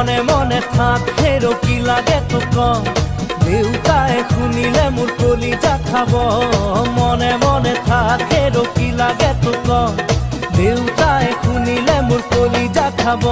মনে মনে থাক হেরো কি লাগে তো কম দেউতায় শুনিলে মোর কলিজা খাব মনে মনে থাক হেরো কি লাগে তো কম দেউতায় শুনিলে মোর কলিজা খাব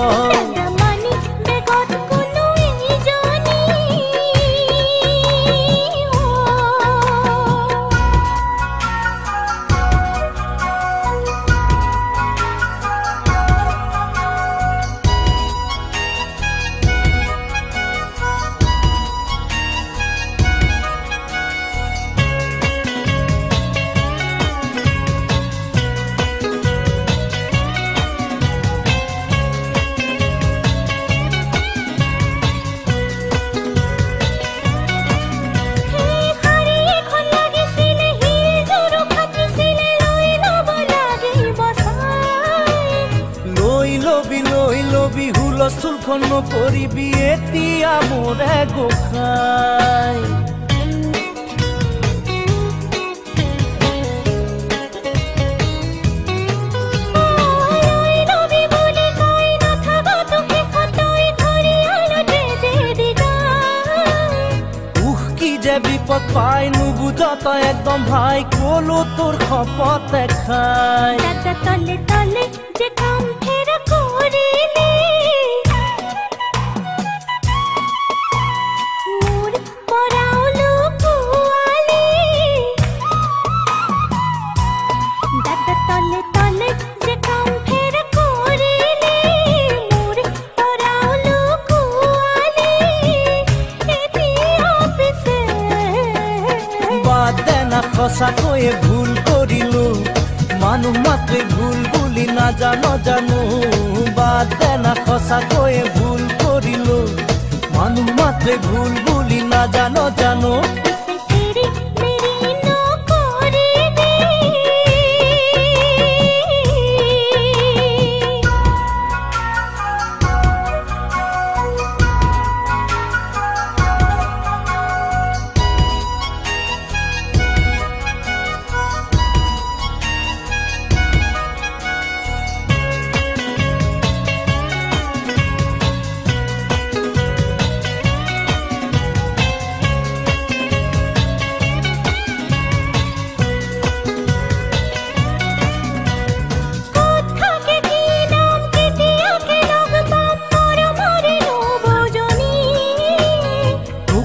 হুলস্থুলখন নকৰিবি এতিয়া মোৰে গোসাঁই বিপদ পাই নুবুঝ তই একদম ভাই কলো তোর শপত খাই তলে তলে যে কাম ফেরা করিলি মোর পরাউলো কুয়ালি দাদা তলে তলে যে কাম ফেরা করিলি মোর পরাউলো কুয়ালি এটি অফিসে বাদ দে না সঁচাকৈয়ে ভুল কৰিলো মানুহ মাত্ৰে ভুল বুলি নাজানো জানো বাদ দে না সঁচাকৈয়ে ভুল কৰিলো মানুহ মাত্ৰে ভুল বুলি নাজানো জানো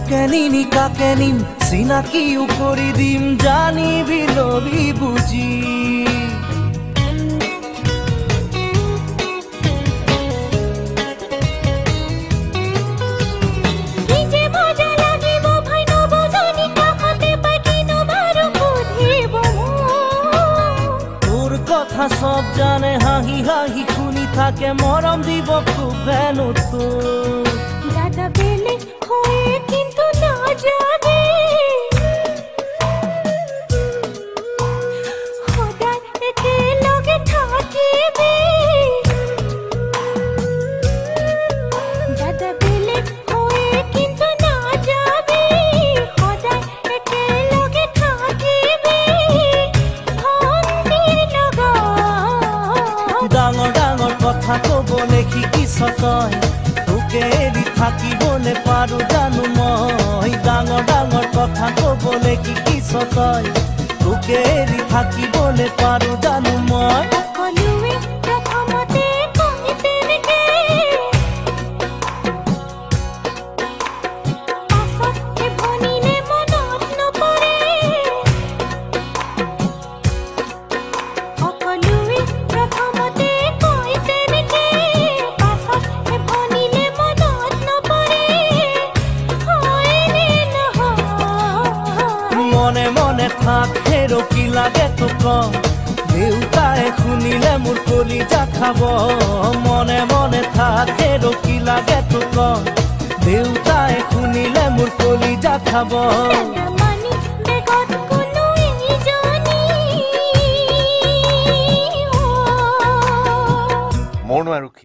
কেনিনি কাকে নিম চিনাকিও কৰি দিম জানিবি লবি বুজি তোৰ কথা সব জানে হাঁহি হাঁহি শুনি থাকে মৰম দিব খুব হেনো তোৰ দাদা বেলে হয়ে কিন্তু না জানে সদায় একেলগে থাকিবি দাদা বেলে হয়ে কিন্তু না যাবি সদায় একেলগে থাকিবি ভণ্টিৰ লগত ডাঙৰ ডাঙৰ কথা ক'বলৈ শিকিছ তই তোকে এৰি থাকিবলৈ পাৰো জানো মই ডাঙৰ ডাঙৰ কথা ক'বলৈ শিকিছ তই তোকে এৰি থাকিবলৈ পাৰো জানো মই সকলোৱে প্ৰথমতে কয় তেনেকে পাছত ভনিলে মনত নপৰে সকলোৱে প্ৰথমতে কয় তেনেকে পাছত ভনিলে মনত নপৰে হয়নে নহয় মনে মনে থাক হেরো কি লাগে তো কম দেউতায় শুনিলে মোর কলিজা খাব মনে মনে থাক হেরো কি লাগে তো কম দেউতায় শুনিলে মোর কলিজা খাব মনো আৰু